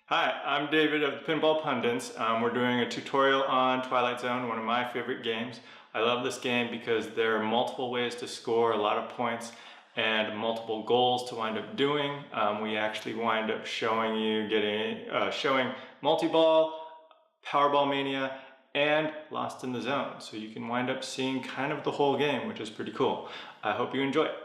Hi, I'm David of the Pinball Pundits. We're doing a tutorial on Twilight Zone, one of my favorite games. I love this game because there are multiple ways to score a lot of points and multiple goals to wind up doing. We actually wind up showing you showing multi-ball, Powerball Mania, and Lost in the Zone. So you can wind up seeing kind of the whole game, which is pretty cool. I hope you enjoy it.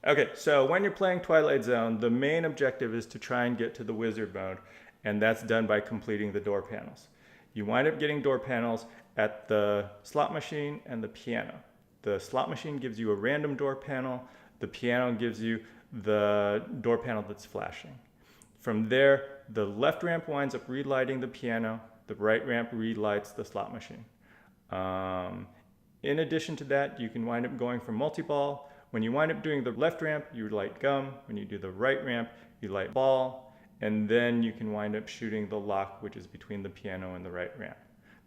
Okay, so when you're playing Twilight Zone, the main objective is to try and get to the wizard mode, and that's done by completing the door panels. You wind up getting door panels at the slot machine and the piano. The slot machine gives you a random door panel, the piano gives you the door panel that's flashing. From there, the left ramp winds up relighting the piano, the right ramp relights the slot machine. In addition to that, you can wind up going for multi-ball. When you wind up doing the left ramp, you light gum. When you do the right ramp, you light ball. And then you can wind up shooting the lock, which is between the piano and the right ramp.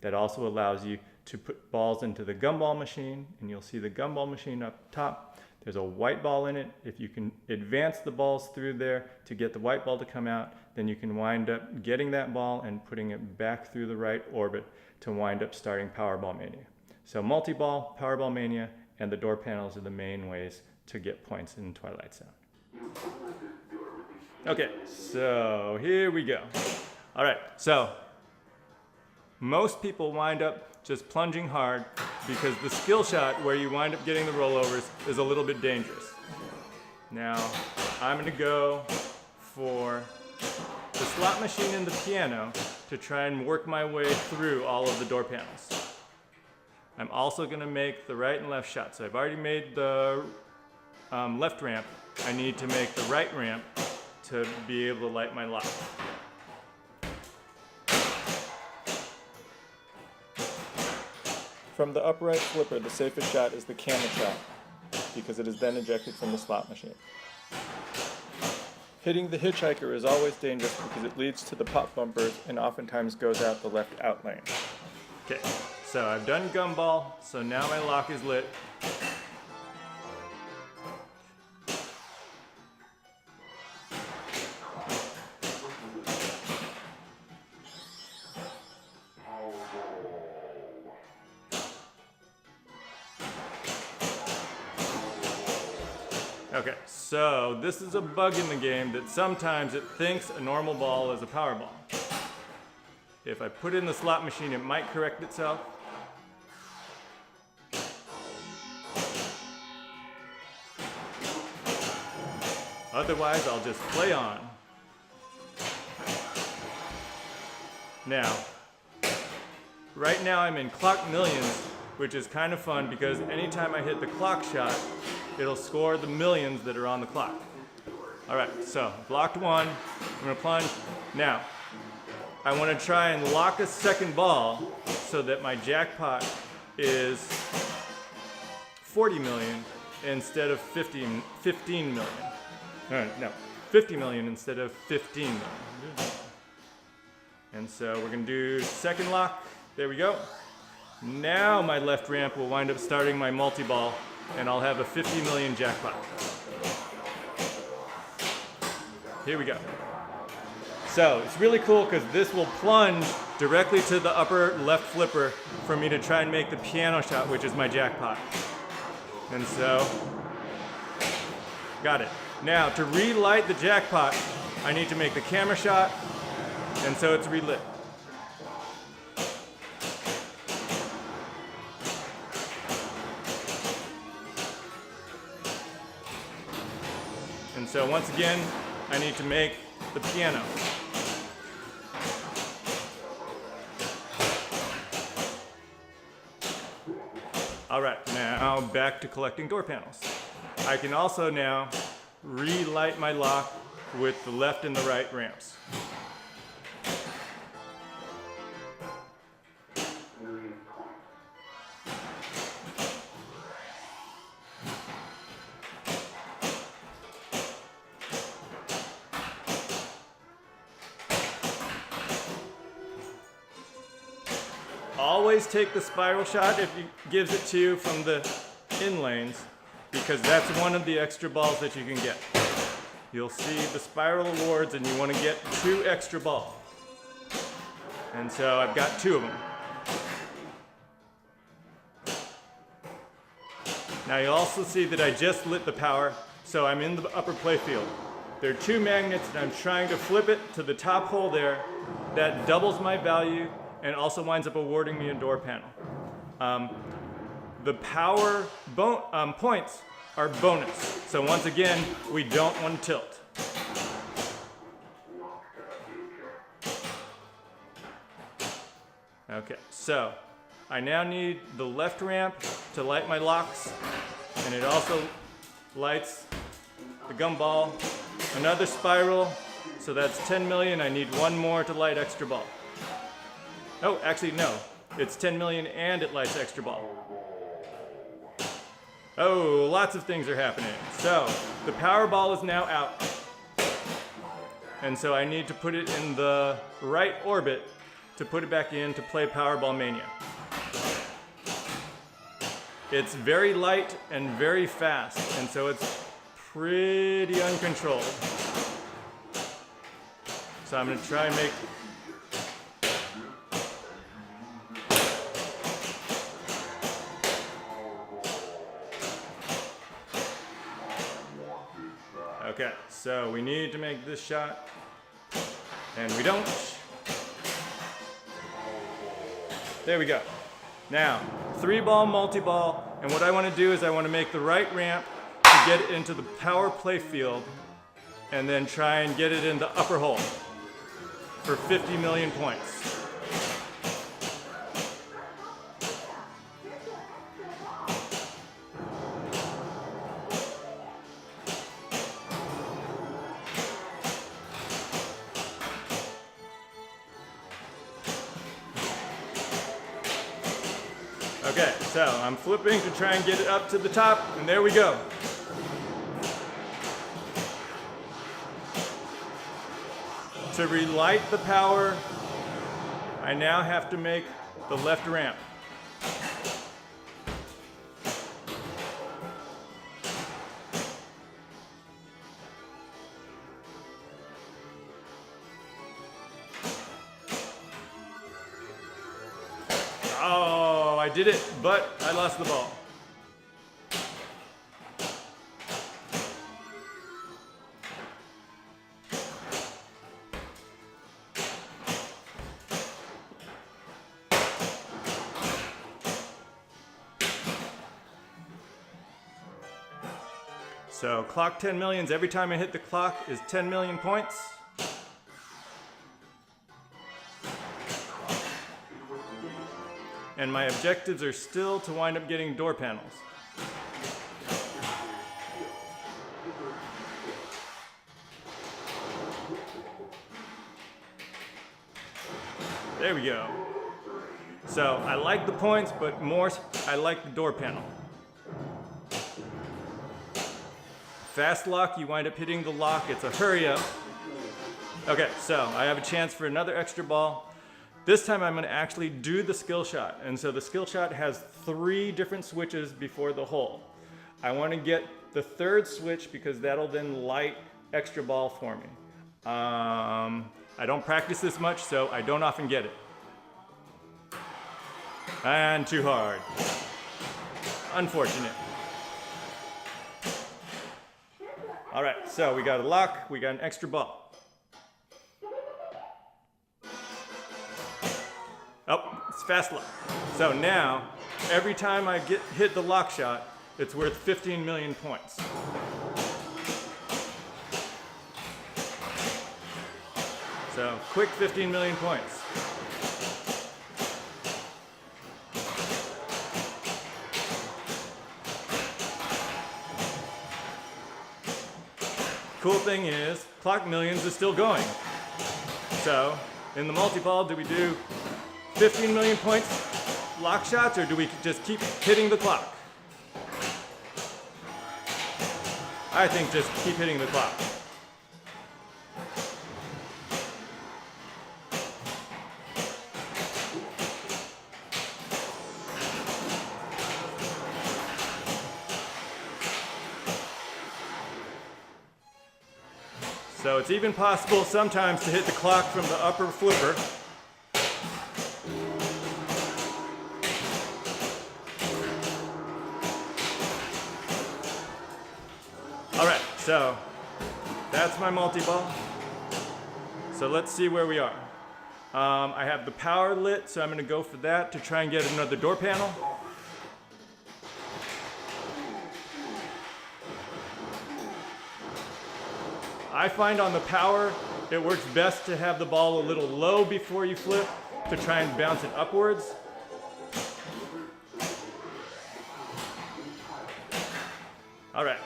That also allows you to put balls into the gumball machine, and you'll see the gumball machine up top. There's a white ball in it. If you can advance the balls through there to get the white ball to come out, then you can wind up getting that ball and putting it back through the right orbit to wind up starting Powerball Mania. So multi-ball, Powerball Mania, and the door panels are the main ways to get points in Twilight Zone. Okay, so here we go. All right, so most people wind up just plunging hard because the skill shot where you wind up getting the rollovers is a little bit dangerous. Now, I'm gonna go for the slot machine and the piano to try and work my way through all of the door panels. I'm also going to make the right and left shot. So I've already made the left ramp. I need to make the right ramp to be able to light my lock. From the upright flipper, the safest shot is the camera shot because it is then ejected from the slot machine. Hitting the hitchhiker is always dangerous because it leads to the pop bumpers and oftentimes goes out the left out lane. Okay. So I've done gumball, so now my lock is lit. Okay, so this is a bug in the game that sometimes it thinks a normal ball is a power ball. If I put it in the slot machine, it might correct itself. Otherwise, I'll just play on. Now, right now I'm in clock millions, which is kind of fun because anytime I hit the clock shot, it'll score the millions that are on the clock. All right, so blocked one, I'm gonna plunge. Now, I wanna try and lock a second ball so that my jackpot is 40 million instead of 15 million. All right, no, 50 million instead of 15 million. And so we're gonna do second lock. There we go. Now my left ramp will wind up starting my multi-ball and I'll have a 50 million jackpot. Here we go. So it's really cool because this will plunge directly to the upper left flipper for me to try and make the piano shot, which is my jackpot. And so, got it. Now, to relight the jackpot, I need to make the camera shot, and so it's relit. And so once again, I need to make the piano. All right, now back to collecting door panels. I can also now relight my lock with the left and the right ramps. Always take the spiral shot if it gives it to you from the in lanes, because that's one of the extra balls that you can get. you'll see the spiral awards and you want to get 2 extra balls. And so I've got 2 of them. Now you'll also see that I just lit the power, so I'm in the upper play field. There are 2 magnets and I'm trying to flip it to the top hole there. That doubles my value and also winds up awarding me a door panel. The power points are bonus. So once again, we don't want to tilt. Okay, so I now need the left ramp to light my locks, and it also lights the gumball. Another spiral, so that's 10 million. I need 1 more to light extra ball. Oh, actually no, it's 10 million and it lights extra ball. Oh, lots of things are happening. So the power ball is now out, and so I need to put it in the right orbit to put it back in to play Powerball Mania. It's very light and very fast, and so it's pretty uncontrolled. So I'm going to try and make... Okay, so we need to make this shot, and we don't. There we go. Now, 3-ball multi-ball, and what I want to do is I want to make the right ramp to get it into the power play field, and then try and get it in the upper hole for 50 million points. Okay, so I'm flipping to try and get it up to the top, and there we go. To relight the power, I now have to make the left ramp. Oh, I did it, but I lost the ball. So clock 10 millions, every time I hit the clock is 10 million points. And my objectives are still to wind up getting door panels. There we go. So I like the points, but more I like the door panel. Fast lock, you wind up hitting the lock. It's a hurry up. Okay, so I have a chance for another extra ball. This time I'm going to actually do the skill shot. And so the skill shot has 3 different switches before the hole. I want to get the 3rd switch because that'll then light extra ball for me. I don't practice this much, so I don't often get it. And too hard. Unfortunate. All right, so we got a lock, we got an extra ball. Oh, it's fast lock. So now, every time I hit the lock shot, it's worth 15 million points. So, quick 15 million points. Cool thing is, clock millions is still going. So, in the multi-ball, do we do 15 million points lock shots, or do we just keep hitting the clock? I think just keep hitting the clock. So it's even possible sometimes to hit the clock from the upper flipper. All right, so that's my multi-ball. So let's see where we are. I have the power lit, so I'm gonna go for that to try and get another door panel. I find on the power, it works best to have the ball a little low before you flip to try and bounce it upwards. All right.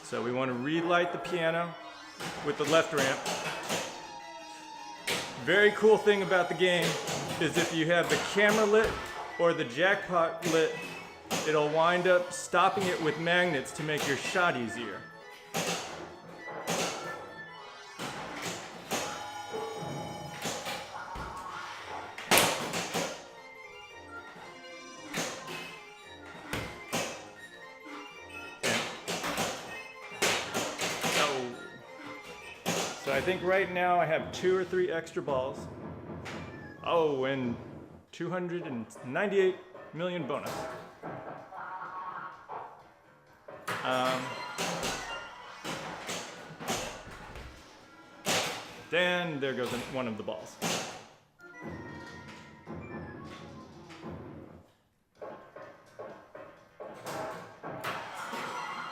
So we want to relight the piano with the left ramp. Very cool thing about the game is if you have the camera lit or the jackpot lit, it'll wind up stopping it with magnets to make your shot easier. So I think right now I have 2 or 3 extra balls. Oh, and 298 million bonus. Then there goes one of the balls.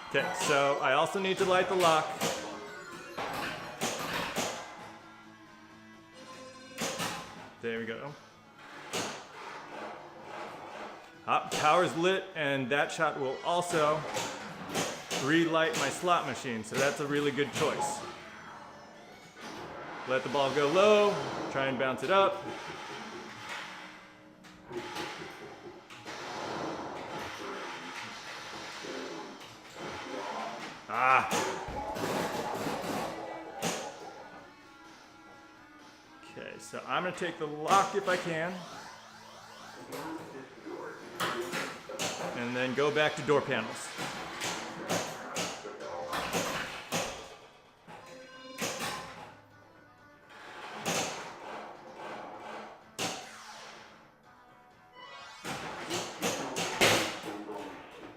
Okay, so I also need to light the lock. There we go. Power's lit, and that shot will also relight my slot machine, so that's a really good choice. Let the ball go low, try and bounce it up. Okay, so I'm gonna take the lock if I can. And then go back to door panels.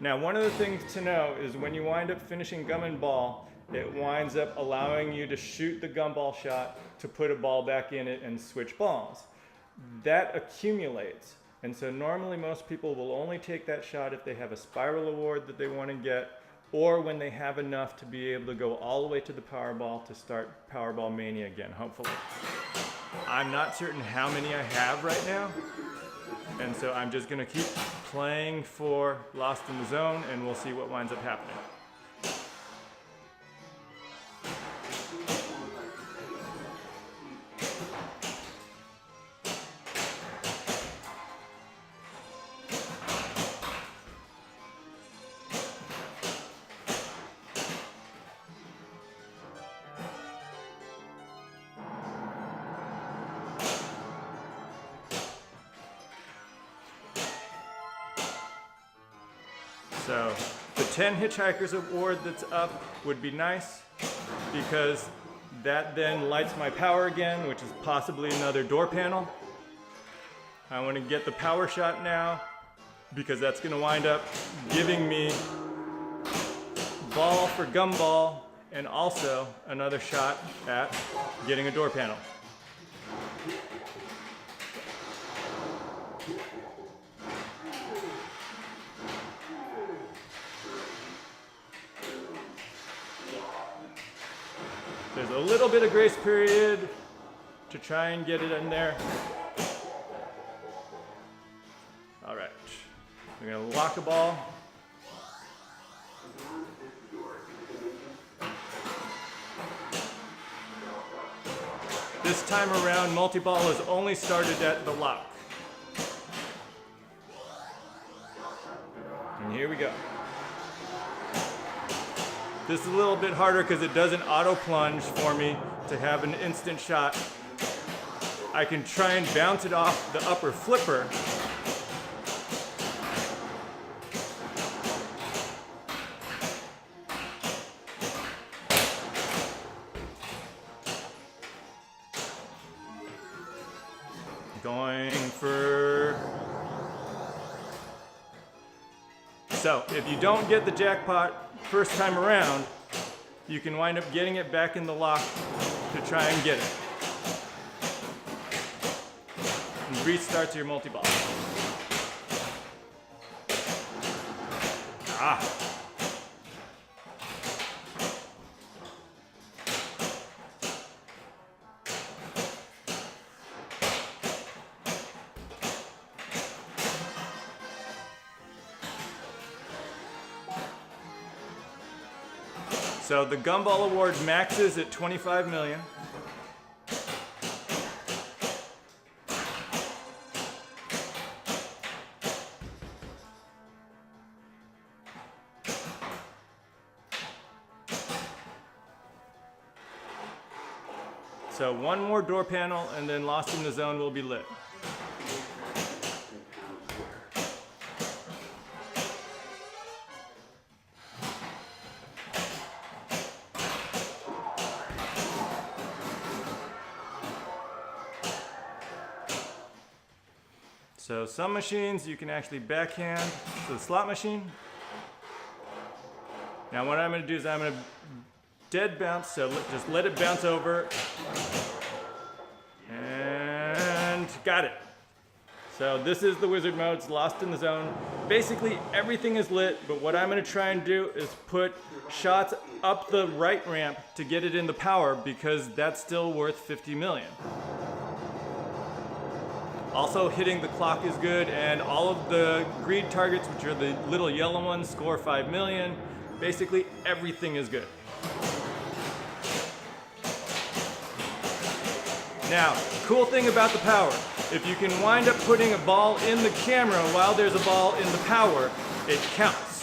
Now, one of the things to know is when you wind up finishing gum and ball, it winds up allowing you to shoot the gumball shot to put a ball back in it and switch balls. That accumulates. And so normally most people will only take that shot if they have a spiral award that they want to get, or when they have enough to be able to go all the way to the Powerball to start Powerball Mania again, hopefully. I'm not certain how many I have right now, and so I'm just gonna keep playing for Lost in the Zone, and we'll see what winds up happening. So the 10 Hitchhikers Award that's up would be nice because that then lights my power again, which is possibly another door panel. I want to get the power shot now because that's going to wind up giving me ball for gumball and also another shot at getting a door panel. There's a little bit of grace period to try and get it in there. All right, we're gonna lock a ball. This time around, multi-ball is only started at the lock. And here we go. This is a little bit harder because it doesn't auto plunge for me to have an instant shot. I can try and bounce it off the upper flipper, So if you don't get the jackpot first time around, you can wind up getting it back in the lock to try and get it. And restarts your multi-ball. Ah. So the Gumball Award maxes at 25 million. So one more door panel and then Lost in the Zone will be lit. So some machines you can actually backhand to the slot machine. Now what I'm going to do is I'm going to dead bounce, so just let it bounce over. And got it. So this is the wizard mode, it's Lost in the Zone. Basically everything is lit, but what I'm going to try and do is put shots up the right ramp to get it in the power because that's still worth 50 million. Also hitting the clock is good, and all of the greed targets, which are the little yellow ones, score 5 million. Basically everything is good. Now, cool thing about the power, if you can wind up putting a ball in the camera while there's a ball in the power, it counts.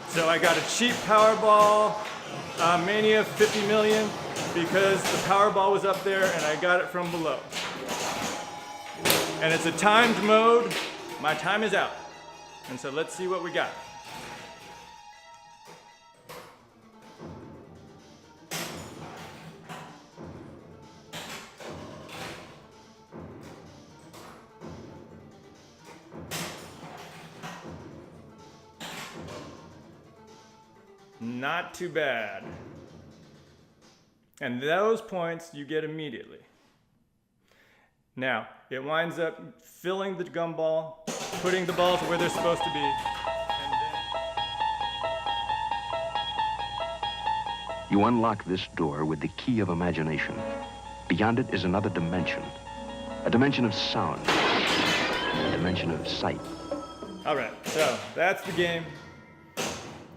So I got a cheap Powerball Mania 50 million because the Powerball was up there and I got it from below. And it's a timed mode. My time is out. And so let's see what we got. Not too bad. And those points you get immediately. Now, it winds up filling the gumball, putting the balls where they're supposed to be, and then... You unlock this door with the key of imagination. Beyond it is another dimension. A dimension of sound. A dimension of sight. All right, so that's the game.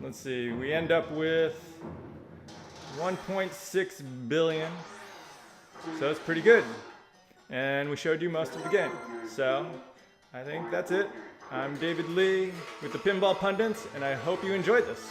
Let's see, we end up with 1.6 billion. So it's pretty good. And we showed you most of the game. So I think that's it. I'm David Lee with the Pinball Pundits, and I hope you enjoyed this.